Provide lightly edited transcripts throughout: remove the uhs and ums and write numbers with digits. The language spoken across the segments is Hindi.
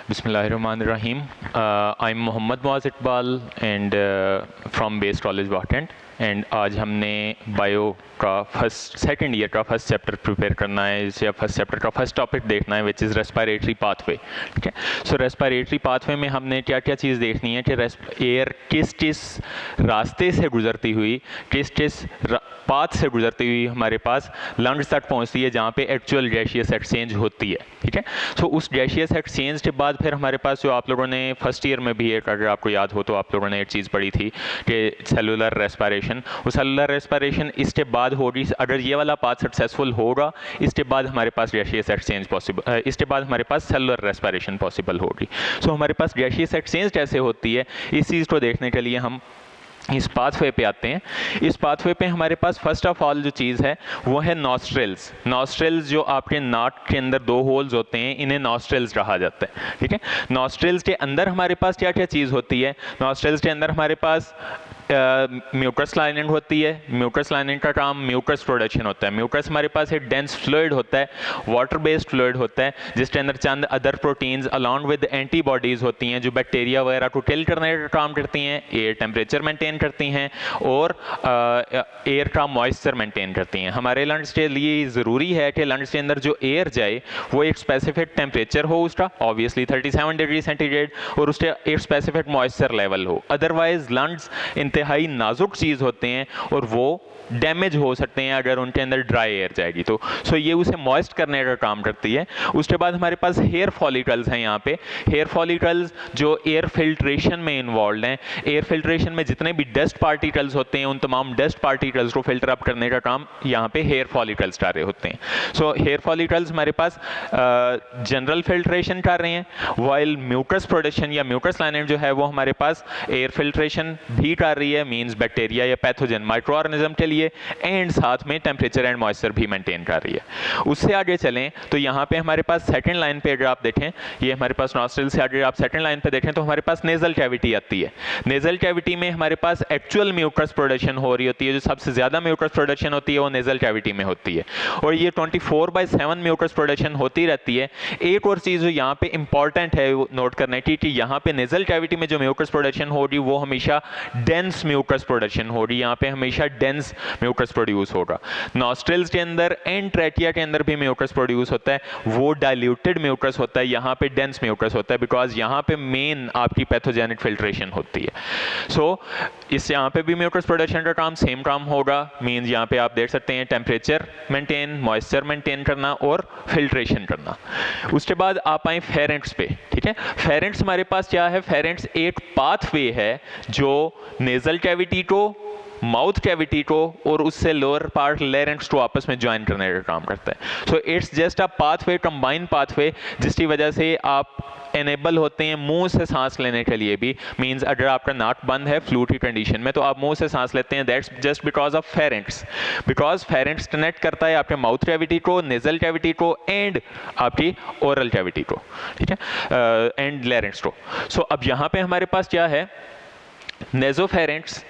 Bismillahirrahmanirrahim. I'm Mohammad Muaz Iqbal and from Base College Wahtent and आज हमने बायो का सेकंड ईयर का फर्स्ट चैप्टर प्रिपेयर करना है या फर्स्ट चैप्टर का फर्स्ट टॉपिक देखना है विच इज़ रेस्पिरेटरी पाथवे। ठीक है, सो रेस्पिरेटरी पाथवे में हमने क्या क्या चीज़ देखनी है कि एयर किस किस रास्ते से गुजरती हुई, किस किस पाथ से गुजरती हुई हमारे पास लंग्स तक पहुंचती है जहाँ पे एक्चुअल गैसियस एक्सचेंज होती है। ठीक है, सो उस गैसियस एक्सचेंज के बाद फिर हमारे पास जो आप लोगों ने फर्स्ट ईयर में भी एक, अगर आपको याद हो तो आप लोगों ने एक चीज़ पढ़ी थी कि सेलुलर रेस्पिरेशन, वो सेलुलर रेस्पिरेशन इसके बाद होगी। अगर ये वाला पाथ सक्सेसफुल होगा इसके बाद हमारे पास गैसियस एक्सचेंज पॉसिबल, इसके बाद हमारे पास सेलुलर रेस्पिरेशन पॉसिबल होगी। सो हमारे पास गैसियस एक्सचेंज कैसे होती है इस चीज़ को देखने के लिए हम इस पाथवे पे आते हैं। इस पाथवे पे हमारे पास फर्स्ट ऑफ ऑल जो चीज़ है वो है नॉस्ट्रिल्स। नॉस्ट्रिल्स जो आपके नाक के अंदर दो होल्स होते हैं इन्हें नॉस्ट्रिल्स कहा जाता है। ठीक है, नॉस्ट्रिल्स के अंदर हमारे पास क्या क्या चीज़ होती है? नॉस्ट्रिल्स के अंदर हमारे पास म्यूकस लाइनिंग होती है। म्यूकस लाइनिंग का काम म्यूकस प्रोडक्शन होता है। म्यूकस हमारे पास एक डेंस फ्लूइड होता है, वाटर बेस्ड फ्लूइड होता है, जिसके अंदर चंद other proteins along with antibodies होती हैं जो बैक्टीरिया वगैरह को किल करने का काम करती हैं, एयर टेम्परेचर मेंटेन करती हैं और एयर का मॉइस्चर मेंटेन करती हैं। हमारे लंग्स के लिए ज़रूरी है कि लंग्स के अंदर जो एयर जाए वो एक स्पेसिफिक टेम्परेचर हो उसका, ऑब्वियसली 37 डिग्री सेंटीग्रेड, और उसके एक स्पेसिफिक मॉइस्चर लेवल हो। अदरवाइज लंग्स इंतहाई नाजुक चीज़ होते हैं और वो डैमेज हो सकते हैं अगर उनके अंदर ड्राई एयर जाएगी तो। सो ये उसे मॉइस्ट करने का काम करती है। उसके बाद हमारे पास हेयर फॉलिकल्स हैं। यहाँ पे हेयर फॉलिकल्स जो एयर फिल्ट्रेशन में इन्वॉल्व हैं। एयर फिल्ट्रेशन में जितने भी डस्ट पार्टिकल्स होते हैं उन तमाम डस्ट पार्टिकल्स को फिल्टर अप करने का काम यहाँ पे हेयर फॉलिकल्स कर रहे होते हैं। सो हेयर फॉलिकल्स हमारे पास जनरल फिल्ट्रेशन कर रहे हैं, वाइल म्यूकस प्रोडक्शन या म्यूकस लाइनिंग जो है वो हमारे पास एयर फिल्ट्रेशन भी कर रही है, मीन्स बैक्टीरिया या पैथोजन माइक्रो ऑर्गेनिज्म के लिए, एंड साथ में टेम्परेचर एंड मॉइस्चर भी मेंटेन कर रही है। उससे आगे चलें तो यहाँ पे हमारे पास सेकंड लाइन पे अगर आप देखें, ये हमारे पास नॉस्ट्रिल से आगे आप सेकंड लाइन पे देखें तो हमारे पास नेजल कैविटी आती है। नेजल कैविटी में हमारे पास एक्चुअल म्यूकस प्रोडक्शन हो रही होती है। जो सबसे ज़्यादा म्यूकस प्रोडक्शन होती है वो नेजल कैविटी में होती है और ये 24/7 म्यूकस प्रोडक्शन होती रहती है। एक और चीज़ जो यहाँ पे इंपॉर्टेंट है नोट करने की कि यहाँ पे नेजल कैविटी में जो म्यूकस प्रोडक्शन होगी वो हमेशा डेंस म्यूकस प्रोडक्शन होगी। यहाँ पे हमेशा डेंस म्यूकस प्रोड्यूस होगा। नॉस्ट्रिल्स के अंदर एंड ट्रैकिया के अंदर भी म्यूकस प्रोड्यूस होता है, वो डाइल्यूटेड म्यूकस होता है, यहाँ पे डेंस म्यूकस होता है बिकॉज यहाँ पे मेन आपकी पैथोजेनिक फिल्ट्रेशन होती है। सो इससे यहाँ पे भी म्यूकस प्रोडक्शन का काम सेम काम होगा, मीन्स यहाँ पे आप देख सकते हैं टेम्परेचर मेंटेन, मॉइस्चर मेंटेन करना और फिल्ट्रेशन करना। उसके बाद आप आए फेरेंट्स पे। ठीक है, फेरेंट्स हमारे पास क्या है? फेरेंट्स एक पाथवे है जो नेजल कैविटी को, माउथ कैविटी को और उससे लोअर पार्ट लेरेंक्स को आपस में ज्वाइन करने का काम करता है। So it's just a pathway, combined pathway, जिसकी वजह से आप एनेबल होते हैं मुंह से सांस लेने के लिए भी। मींस अगर आपका नाक बंद है फ्लू की कंडीशन में तो आप मुंह से सांस लेते हैं, that's just because of pharynx. Because pharynx connect करता है आपके माउथ कैविटी को, नेजल कैविटी को एंड आपकी ओरल कैविटी को। ठीक है, एंड लेरेंक्स को। सो अब यहाँ पे हमारे पास क्या है? नेजोफेरेंट्स,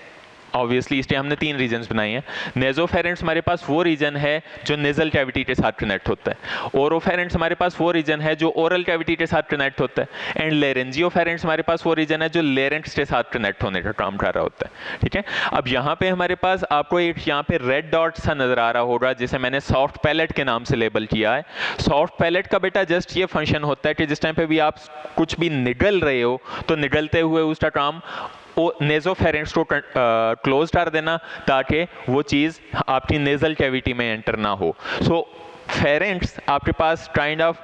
ऑब्वियसली इसलिए हमने 3 रीजन्स बनाए हैं। नेजोफेरेंट्स हमारे पास वो रीजन है जो नेजल कैविटी के साथ कनेक्ट होता है। ओरोफेरेंट्स हमारे पास वो रीजन है जो ओरल कैविटी के साथ कनेक्ट होता है एंड लेरेंजियोफेरेंट्स हमारे पास वो रीजन है जो लेरेंक्स के साथ कनेक्ट होने का काम कर रहा होता है। ठीक है, अब यहाँ पे हमारे पास आपको एक यहाँ पे रेड डॉट सा नजर आ रहा होगा जिसे मैंने सॉफ्ट पैलेट के नाम से लेबल किया है। सॉफ्ट पैलेट का बेटा जस्ट ये फंक्शन होता है कि जिस टाइम पे भी आप कुछ भी निगल रहे हो तो निगलते हुए उसका काम नेजोफेरेंट्स को क्लोज कर देना ताकि वो चीज़ आपकी नेजल कैविटी में एंटर ना हो। सो फेरेंट्स आपके पास काइंड ऑफ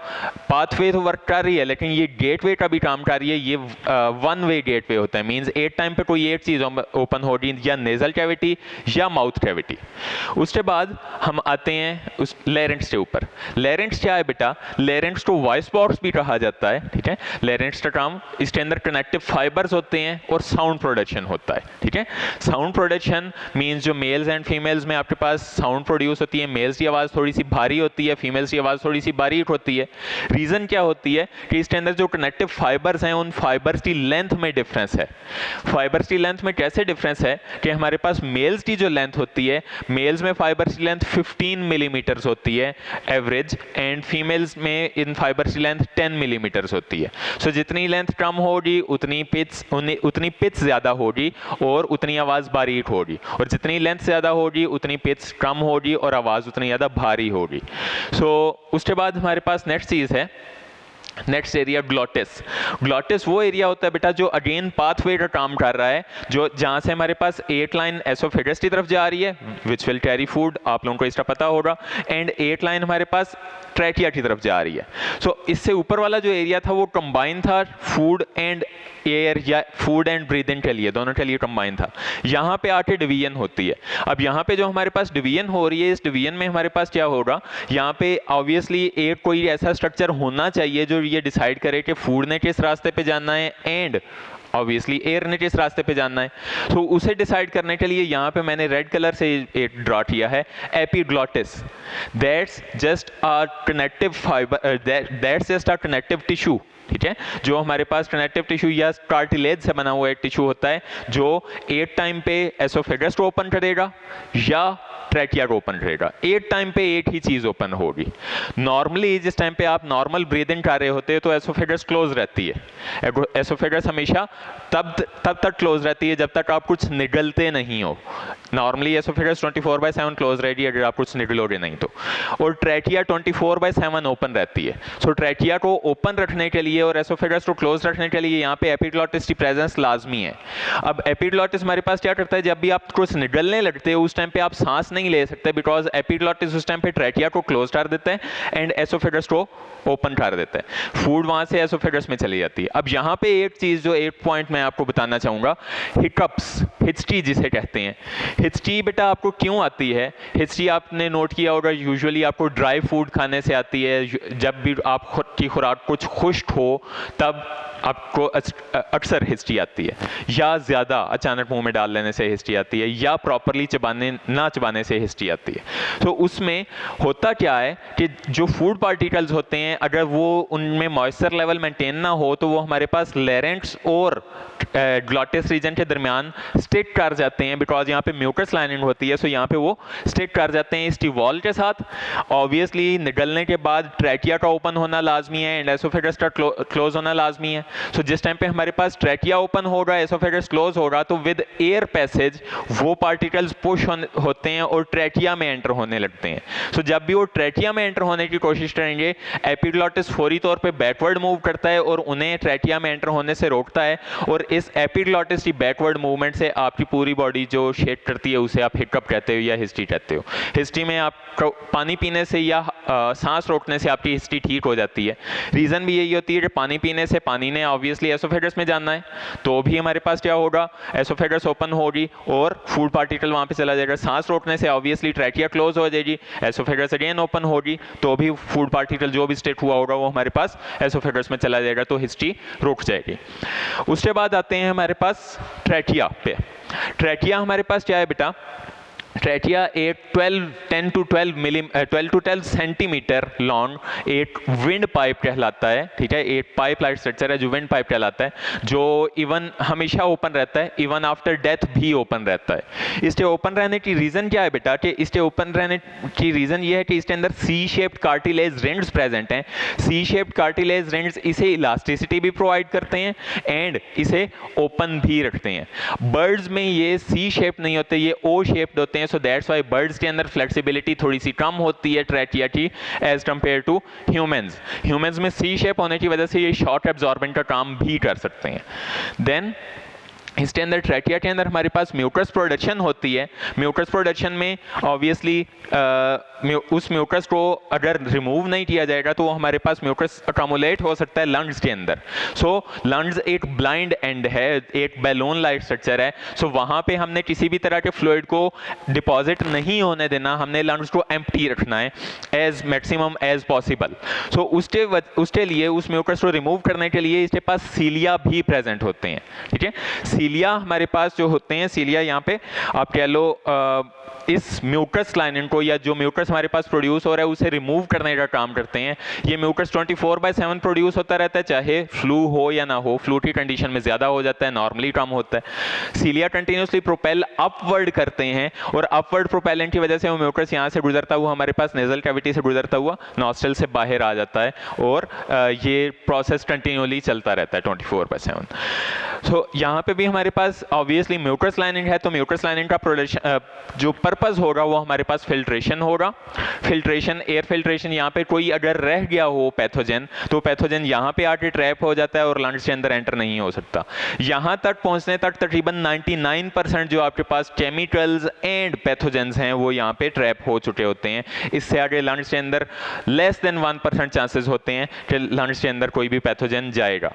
पाथवे तो वर्क कर रही है लेकिन ये गेटवे का भी काम कर रही है। ये वन वे गेटवे होता है, मींस एक टाइम पे कोई एक चीज़ ओपन हो रही या नेजल कैविटी या माउथ कैविटी। उसके बाद हम आते हैं उस लेरेंट्स के ऊपर। लेरेंट्स क्या है बेटा? लेरेंट्स को वॉइस बॉक्स भी कहा जाता है। ठीक है, लेरेंट्स का काम, इसके अंदर कनेक्टिव फाइबर्स होते हैं और साउंड प्रोडक्शन होता है। ठीक है, साउंड प्रोडक्शन मींस जो मेल्स एंड फीमेल्स में आपके पास साउंड प्रोड्यूस होती है। मेल्स की आवाज़ थोड़ी सी भारी होती होती है, फीमेल्स की आवाज़ थोड़ी सी बारीक होती है। रीज़न क्या होती है कि इसके अंदर जो कनेक्टिव फाइबर्स हैं उन फाइबर्स की लेंथ में डिफरेंस है। फाइबर्स की लेंथ में कैसे डिफरेंस है कि हमारे पास मेल्स की जो लेंथ होती है, मेल्स में फाइबर्स की लेंथ 15 मिलीमीटर्स होती है एवरेज, एंड फीमेल्स में इन फाइबर्स की लेंथ 10 मिलीमीटर्स होती है। सो जितनी लेंथ कम होगी उतनी पिच ज़्यादा होगी और उतनी आवाज़ बारीक होगी, और जितनी लेंथ ज़्यादा होगी उतनी पिच कम होगी और आवाज़ उतनी ज़्यादा भारी होगी। सो उसके बाद हमारे पास नेक्स्ट चीज़ है, नेक्स्ट एरिया ग्लॉटिस। ग्लॉटिस वो एरिया होता है बेटा जो अगेन पाथवे का काम कर रहा है, जो जहाँ से हमारे पास 8 लाइन एसोफेगस की तरफ जा रही है विच विल कैरी फूड, आप लोगों को इसका पता होगा, एंड 8 लाइन हमारे पास ट्रैकिया की तरफ जा रही है। सो इससे ऊपर वाला जो एरिया था वो कंबाइन था फूड एंड एयर या फूड एंड ब्रीदिंग के लिए, दोनों के लिए कंबाइन था। यहाँ पे आके डिवीजन होती है। अब यहाँ पे जो हमारे पास डिवीजन हो रही है, इस डिवीजन में हमारे पास क्या होगा, यहाँ पे ऑब्वियसली एक कोई ऐसा स्ट्रक्चर होना चाहिए जो ये डिसाइड करे कि फूड ने किस रास्ते पे जाना है एंड ऑब्वियसली एयर ने किस रास्ते पे जाना है। तो उसे डिसाइड करने के लिए यहाँ पे मैंने रेड कलर से एक ड्रॉ किया है epiglottis. That's just a connective fibre, that's just a connective tissue, ठीक है, जो हमारे पास कनेक्टिव टिश्यू या कार्टिलेज से बना हुआ एक टिश्यू होता है जो 8 टाइम पे एसोफेगस को ओपन करेगा या ट्रैकिया को ओपन करेगा। 8 टाइम पे एक ही चीज ओपन होगी। नॉर्मली जिस टाइम पे आप नॉर्मल ब्रीदिंग कर रहे होते हैं तो एसोफेगस क्लोज रहती है। एसोफेगस हमेशा तब तक क्लोज रहती है जब तक आप कुछ निगलते नहीं हो। नॉर्मली एसोफेगस 24/7 क्लोज रहेगी अगर आप कुछ निगलोगे नहीं तो, और ट्रैकिया 24/7 ओपन रहती है। सो ट्रैकिया को ओपन रखने के लिए और एसोफेगस को क्लोज रखने के लिए यहाँ पे एपिग्लॉटिस की प्रेजेंस लाजमी है। अब एपिग्लॉटिस हमारे पास क्या करता है, जब भी आप कुछ निगलने लगते हो उस टाइम पे आप सांस नहीं ले सकते, बिकॉज एपिग्लॉटिस उस टाइम पे ट्रैकिया को क्लोज कर देते हैं एंड एसोफेगस को ओपन कर देता है। फूड वहां से एसोफेगस में चली जाती है। अब यहाँ पे एक चीज जो एक पॉइंट मैं आपको बताना चाहूंगा, हिकअप्स, हिचकी जिसे कहते हैं। हिचकी बेटा आपको क्यों आती है? हिचकी आपने नोट किया होगा यूजुअली आपको ड्राई फूड खाने से आती है। जब भी आप खुद की खुराक कुछ खुश्क हो तब आपको अक्सर हिचकी आती है, या ज़्यादा अचानक मुंह में डाल लेने से हिचकी आती है, या प्रॉपरली ना चबाने से हिचकी आती है। तो उसमें होता क्या है कि जो फूड पार्टिकल्स होते हैं अगर वो उनमें मॉइस्चर लेवल मेंटेन ना हो तो वो हमारे पास लेरेंक्स और ग्लॉटिस रीजन के दरमियान स्टिक कर जाते हैं, बिकॉज यहाँ पे म्यूकस लाइनिंग होती है। सो यहाँ पे वो स्टिक कर जाते हैं इस वॉल के साथ। ऑब्वियसली निगलने के बाद ट्रैकिया का ओपन होना लाजमी है एंड एसोफेगस का क्लोज होना लाजमी है। सो जिस टाइम पे हमारे पास ट्रैकिया ओपन होगा, एसोफेगस क्लोज होगा, तो विद एयर पैसेज वो पार्टिकल्स पुश होते हैं और ट्रैकिया में एंटर होने लगते हैं। सो जब भी वो ट्रैकिया में एंटर होने की कोशिश करेंगे, एपिग्लॉटिस फौरी तौर पे बैकवर्ड मूव करता है और उन्हें ट्रैकिया में एंटर होने से रोकता है, और इस एपिग्लॉटिस की बैकवर्ड मूवमेंट से आपकी पूरी बॉडी जो शेक करती है उसे आप हिकअप कहते हो या हिस्ट्री कहते हो। हिस्ट्री में आप पानी पीने से या सांस रोकने से आपकी हिस्ट्री ठीक हो जाती है। रीज़न भी यही होती है कि पानी पीने से पानी ने ऑब्वियसली एसोफेगस में जाना है, तो भी हमारे पास क्या होगा, एसोफेगस ओपन होगी और फूड पार्टिकल वहाँ पे चला जाएगा। सांस रोकने से ऑब्वियसली ट्रैकिया क्लोज हो जाएगी, एसोफेगस अगेन ओपन होगी, तो भी फूड पार्टिकल जो भी स्टेट हुआ होगा वो हमारे पास एसोफेगस में चला जाएगा, तो हिस्ट्री रुक जाएगी। उसके बाद आते हैं हमारे पास ट्रैकिया पे। ट्रैकिया हमारे पास क्या है बेटा, ट्रैकिया एक 10 to 12 सेंटीमीटर लॉन्ग एक विंड पाइप कहलाता है, ठीक है, एक पाइप लाइक स्ट्रक्चर है जो विंड पाइप कहलाता है, जो इवन हमेशा ओपन रहता है, इवन आफ्टर डेथ भी ओपन रहता है। इसके ओपन रहने की रीज़न क्या है बेटा, कि इसके ओपन रहने की रीज़न ये है कि इसके अंदर C shaped cartilage rings present हैं। सी शेप्ड कार्टिलेज रिंग्स इसे इलास्टिसिटी भी प्रोवाइड करते हैं एंड इसे ओपन भी रखते हैं। बर्ड्स में ये सी शेप नहीं होते, ये ओ शेप्ड होते हैं। सो दैट्स वाई बर्ड्स के अंदर फ्लेक्सिबिलिटी थोड़ी सी कम होती है ट्रैकिया की as compare to humans. Humans में सी शेप होने की वजह से ये शॉक एब्जॉर्बेंट का काम भी कर सकते हैं। देन इसके अंदर ट्रैकिया के अंदर हमारे पास म्यूकस प्रोडक्शन होती है। म्यूकस प्रोडक्शन में ऑब्वियसली उस म्यूकस को अगर रिमूव नहीं किया जाएगा तो हमारे पास म्यूकस अकामुलेट हो सकता है लंग्स के अंदर। सो लंग्स एक ब्लाइंड एंड है, एक बैलून लाइक स्ट्रक्चर है। सो वहाँ पे हमने किसी भी तरह के फ्लूइड को डिपॉजिट नहीं होने देना, हमने लंग्स को एम्प्टी रखना है एज मैक्सिमम एज पॉसिबल। सो उसके लिए उस म्यूकस को रिमूव करने के लिए इसके पास सीलिया भी प्रेजेंट होते हैं, ठीक है। सीलिया हमारे पास जो होते हैं, सीलिया यहाँ पे आप कह लो इस म्यूकस लाइनिन को या जो म्यूकस हमारे पास प्रोड्यूस हो रहा है उसे रिमूव करने का काम करते हैं। ये म्यूकस 24/7 प्रोड्यूस होता रहता है, चाहे फ्लू हो या ना हो। फ्लू की कंडीशन में ज़्यादा हो जाता है, नॉर्मली कम होता है। सीलिया कंटिन्यूसली प्रोपेल अपवर्ड करते हैं और अपवर्ड प्रोपेलेंट की वजह से वो म्यूकस यहाँ से गुजरता हुआ हमारे पास नेजल कैविटी से गुजरता हुआ नॉस्ट्रल से बाहर आ जाता है और ये प्रोसेस कंटिन्यूली चलता रहता है 24/7। सो यहाँ पे भी हमारे पास ऑब्वियसली म्यूकस लाइनिंग है, तो म्यूकस लाइनिंग का प्रोडक्शन जो पर्पस होगा वो हमारे पास फिल्ट्रेशन होगा। Filtration, air filtration. यहाँ पे कोई अगर रह गया हो पैथोजन, तो पैथोजन यहाँ पे आके ट्रैप हो जाता है और लंग्स के अंदर एंटर नहीं हो सकता। यहाँ तक पहुँचने तक तकरीबन 99% जो आपके पास केमिकल्स एंड पैथोजेंस हैं वो यहाँ पे ट्रैप हो चुके होते हैं। इससे आगे लंग्स के अंदर लेस देन 1% चांसेस होते हैं कि लंग्स के अंदर कोई भी पैथोजन जाएगा।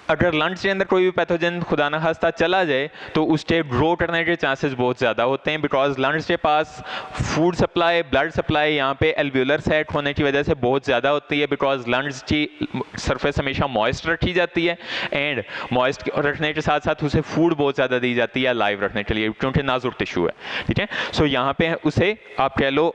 अगर लंग्स के अंदर कोई भी पैथोजन खुदा न खास्ता चला जाए तो उसके ग्रो करने के चांसेस बहुत ज़्यादा होते हैं, बिकॉज लंग्स के पास फूड सप्लाई, ब्लड सप्लाई यहाँ पे एल्व्यूलर सेट होने की वजह से बहुत ज़्यादा होती है, बिकॉज लंग्स की सरफेस हमेशा मॉइस्ट रखी जाती है एंड मॉइस्ट रखने के साथ साथ उसे फूड बहुत ज़्यादा दी जाती है लाइव रखने के लिए, क्योंकि नाजुक टिश्यू है। ठीक है, सो यहाँ पे उसे आप कह लो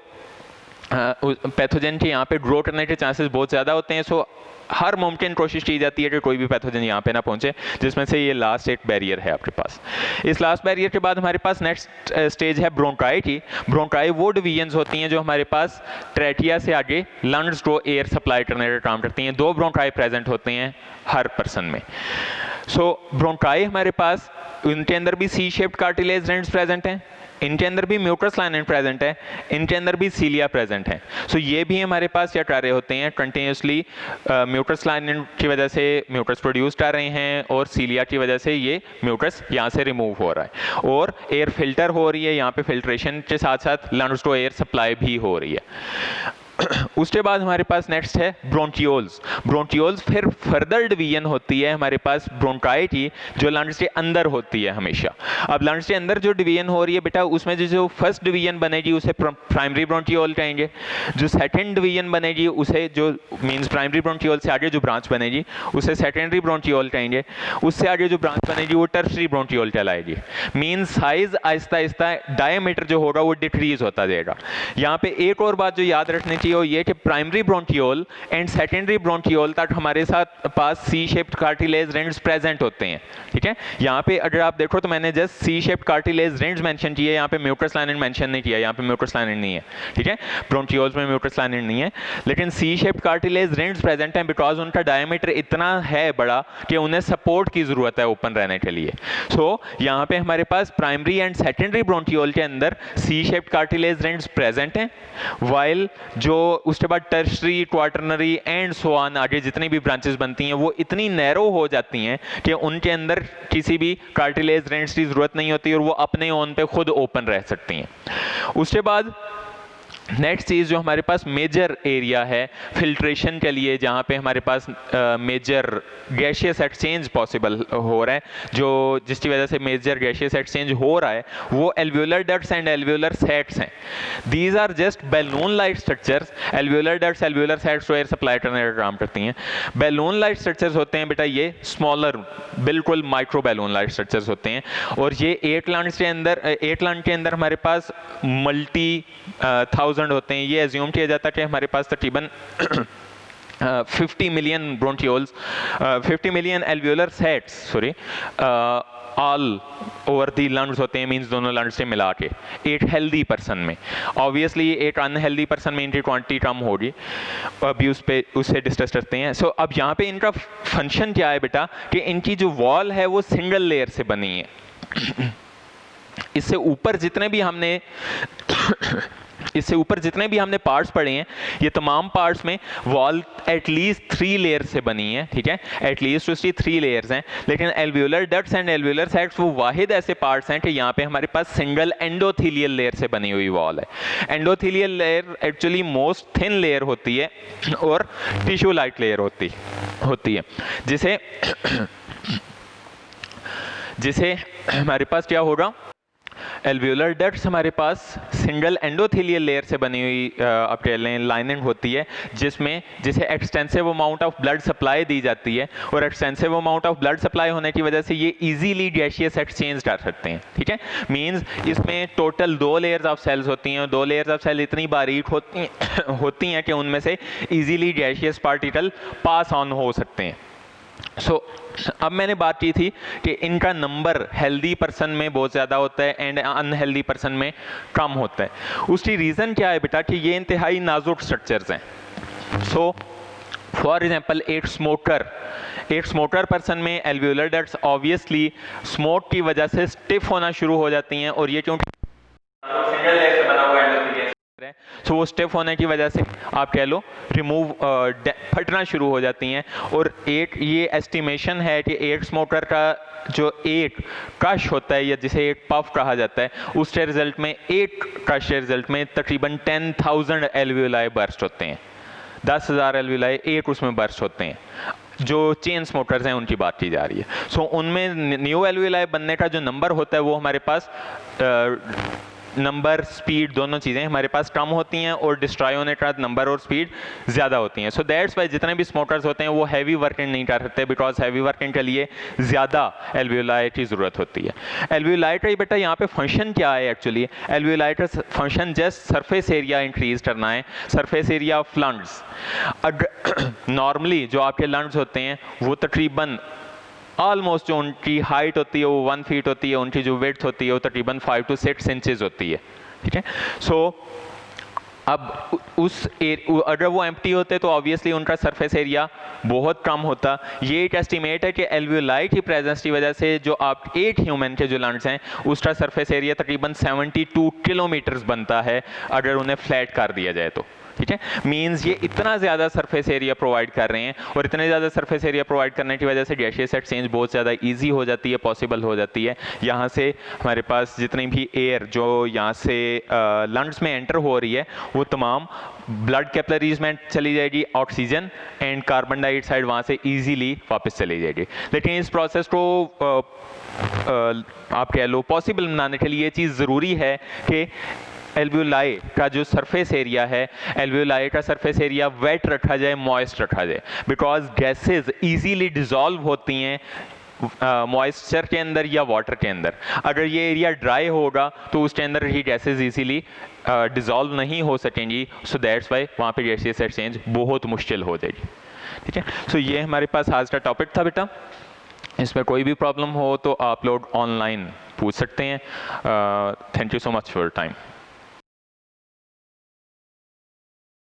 पैथोजन के यहाँ पे ग्रो करने के चांसेस बहुत ज़्यादा होते हैं। सो हर मुमकिन कोशिश की जाती है कि कोई भी पैथोजन यहाँ पे ना पहुँचे, जिसमें से ये लास्ट एक बैरियर है आपके पास। इस लास्ट बैरियर के बाद हमारे पास नेक्स्ट स्टेज है ब्रोंकाई की। ब्रोंकाई वो डिवीजन्स होती हैं जो हमारे पास ट्रैकिया से आगे लंग्स को एयर सप्लाई करने का काम करती हैं। 2 ब्रोंकाई प्रेजेंट होते हैं हर पर्सन में। सो ब्रोंकाई हमारे पास, उनके अंदर भी C shaped cartilage rings present हैं, इनके अंदर भी म्यूकस लाइनिन प्रेजेंट है, इनके अंदर भी सीलिया प्रेजेंट है। सो ये भी हमारे पास क्या कर रहे होते हैं, कंटिन्यूसली म्यूकस लाइनिन की वजह से म्यूकस प्रोड्यूस कर रहे हैं और सीलिया की वजह से ये म्यूकस यहाँ से रिमूव हो रहा है और एयर फिल्टर हो रही है। यहाँ पे फिल्ट्रेशन के साथ साथ लंग्स को एयर सप्लाई भी हो रही है। उसके बाद हमारे पास नेक्स्ट है ब्रोंकियोल्स। ब्रोंकियोल्स फिर फर्दर डिवीजन होती है हमारे पास ब्रोंकाई की, जो लंग्स के अंदर होती है हमेशा। अब लंग्स के अंदर जो डिवीजन हो रही है बेटा, उसमें जो फर्स्ट डिवीजन बनेगी उसे प्राइमरी ब्रोंकियोल कहेंगे, जो सेकंड डिवीजन बनेगी उसे, जो मींस प्राइमरी ब्रोंकियोल से आगे जो ब्रांच बनेगी उसे सेकेंडरी ब्रोंकियोल कहेंगे, उससे आगे जो ब्रांच बनेगी वो टर्शरी ब्रोंकियोल कहलाएगी। Means size Aahista Aahista diameter जो होगा वो डिक्रीज होता जाएगा। यहाँ पे एक और बात जो याद रखनी ये कि primary bronchiole and secondary bronchiole तक हमारे साथ पास C shaped cartilage rings present होते हैं। ठीक है, यहाँ पे अगर आप देखो तो मैंने just C shaped cartilage rings mention किए, यहाँ पे म्यूकस लाइनिन मेंशन नहीं किया, यहाँ पे म्यूकस लाइनिन नहीं है। ठीक है, ब्रोंकियोल्स में म्यूकस लाइनिन नहीं है, लेकिन C shaped cartilage rings present हैं बिकॉज उनका डायमीटर इतना है बड़ा कि उन्हें सपोर्ट की जरूरत है ओपन रहने के लिए। सो यहाँ पे हमारे पास प्राइमरी एंड सेकेंडरी ब्रोंकियोल के अंदर C shaped cartilage rings present हैं, वाइल जो उसके बाद tertiary, quaternary and so on आगे जितनी भी ब्रांचेस बनती हैं वो इतनी नैरो हो जाती हैं कि उनके अंदर किसी भी कार्टिलेज रेंट्स की जरूरत नहीं होती और वो अपने ओन पे खुद ओपन रह सकती हैं। उसके बाद नेक्स्ट चीज़ जो हमारे पास मेजर एरिया है फिल्ट्रेशन के लिए, जहाँ पे हमारे पास मेजर गैशियस एक्सचेंज पॉसिबल हो रहा है, जो जिसकी वजह से मेजर गैशियस एक्सचेंज हो रहा है, वो alveolar ducts and alveolar sacs हैं। These are just balloon like structures. Alveolar ducts, alveolar sacs air supply करने का काम करती हैं। बैलून लाइट स्ट्रक्चर्स होते हैं बेटा ये स्मॉलर, बिल्कुल माइक्रो बैलून लाइट स्ट्रक्चर्स होते हैं, और ये 8 लंग्स के अंदर हमारे पास मल्टी 1000 होते हैं। ये एज्यूम किया जाता है कि हमारे पास तकरीबन 50 million bronchioles, 50 million alveolar sets, sorry, all over the lungs होते हैं, मींस दोनों लंग्स से मिला के एक हेल्दी पर्सन में। ऑब्वियसली एक अनहेल्दी पर्सन में इनकी क्वांटिटी कम होगी, अभी उससे डिस्कस करते हैं। सो अब यहाँ पे इनका फंक्शन क्या है बेटा, कि इनकी जो वॉल है वो सिंगल लेयर से बनी है। इससे ऊपर जितने भी हमने पार्ट्स पढ़े हैं, ये तमाम पार्ट्स में वॉल एटलीस्ट 3 लेयर से बनी है। ठीक है, एटलीस्ट उसकी 3 लेयर्स हैं, लेकिन alveolar ducts and alveolar sets वो वाहिद ऐसे पार्ट्स हैं कि यहाँ पे हमारे पास सिंगल एंडोथीलियल लेयर से बनी हुई वॉल है। Endothelial layer actually most thin layer होती है और टिश्यू लाइट लेयर होती है, जिसे हमारे पास क्या होगा, एल्वियोलर डक्ट्स हमारे पास सिंगल एंडोथेलियल लेयर से बनी हुई आप कह लें लाइनिंग होती है, जिसे extensive amount of blood supply दी जाती है, और extensive amount of blood supply होने की वजह से ये इजीली गैसियस एक्सचेंज कर सकते हैं। ठीक है, मींस इसमें टोटल 2 लेयर्स ऑफ सेल्स होती हैं, और 2 लेयर्स ऑफ सेल इतनी बारीक होती हैं कि उनमें से easily gaseous particle pass on हो सकते हैं। अब मैंने बात की थी कि इनका नंबर हेल्दी पर्सन में बहुत ज़्यादा होता है एंड अनहेल्दी पर्सन में कम होता है। उसकी रीज़न क्या है बेटा कि ये इंतहाई नाजुक स्ट्रक्चर्स हैं। फॉर एग्जांपल एक स्मोकर पर्सन में एल्वियोलर डक्ट्स ऑब्वियसली स्मोक की वजह से स्टिफ होना शुरू हो जाती हैं, और ये क्योंकि सिंगल लेयर से बना हुआ है, वो स्टिफ होने की वजह से आप कह लो फटना शुरू हो जाती हैं। और ये एस्टिमेशन है कि एक स्मोकर का जो एक क्रश होता है, या जिसे एक पफ कहा जाता है, उसके रिजल्ट में एक क्रश के रिजल्ट में तकरीबन 10,000 एल्वियोलाई बर्स्ट होते हैं। 10,000 एल्वियोलाई एक उसमें बर्स्ट होते हैं। जो चेन स्मोकर्स हैं उनकी बात की जा रही है। उनमें न्यू एल्वियोलाई बनने का जो नंबर होता है वो हमारे पास नंबर स्पीड दोनों चीज़ें हमारे पास कम होती हैं, और डिस्ट्रॉय होने का नंबर और स्पीड ज़्यादा होती हैं। सो दैट्स वाई जितने भी स्मोकर्स होते हैं वो हैवी वर्किंग नहीं कर सकते, बिकॉज हैवी वर्किंग के लिए ज़्यादा एल्वियोलाई की ज़रूरत होती है। एल्वियोलाई का बेटा यहाँ पे फंक्शन क्या है एक्चुअली? एल्वियोलाई का function just surface area increase करना है, surface area of lungs. Normally जो आपके लंग्स होते हैं वो तकरीबन ऑलमोस्ट जो उनकी हाइट होती है वो 1 फीट होती है, उनकी जो विड्थ होती है वो तकरीबन 5 to 6 इंचेस होती है। ठीक है, अब अगर वो एम्प्टी होते तो ऑब्वियसली उनका सरफेस एरिया बहुत कम होता। ये एक एस्टिमेट है कि एल्वियोलाई की प्रेजेंस की वजह से जो आप एक ह्यूमन के जो लंग्स हैं उसका सरफेस एरिया तकरीबन 72 किलोमीटर्स बनता है अगर उन्हें फ्लैट कर दिया जाए तो। ठीक है, मींस ये इतना ज़्यादा सरफेस एरिया प्रोवाइड कर रहे हैं, और इतने ज़्यादा सरफेस एरिया प्रोवाइड करने की वजह से गैसियस एक्सचेंज बहुत ज़्यादा इजी हो जाती है, पॉसिबल हो जाती है। यहाँ से हमारे पास जितनी भी एयर जो यहाँ से लंग्स में एंटर हो रही है वो तमाम ब्लड कैपिलरीज में चली जाएगी, ऑक्सीजन एंड कार्बन डाइऑक्साइड वहाँ से ईजीली वापस चली जाएगी। लेकिन इस प्रोसेस को आप कह लो पॉसिबल बनाने के लिए ये चीज़ ज़रूरी है कि एल्वियोलाई का जो सरफेस एरिया है, एल्वियोलाई का सरफेस एरिया वेट रखा जाए, मॉइस्ट रखा जाए, बिकॉज गैसेस इजीली डिसॉल्व होती हैं मॉइस्चर के अंदर या वाटर के अंदर। अगर ये एरिया ड्राई होगा तो उसके अंदर ही गैसेस इजीली डिसॉल्व नहीं हो सकेंगी। सो दैट्स वाई वहाँ पे गैसियस एक्सचेंज बहुत मुश्किल हो जाएगी। ठीक है, सो ये हमारे पास आज का टॉपिक था बेटा। इसमें कोई भी प्रॉब्लम हो तो आप लोग ऑनलाइन पूछ सकते हैं। Thank you so much for your time.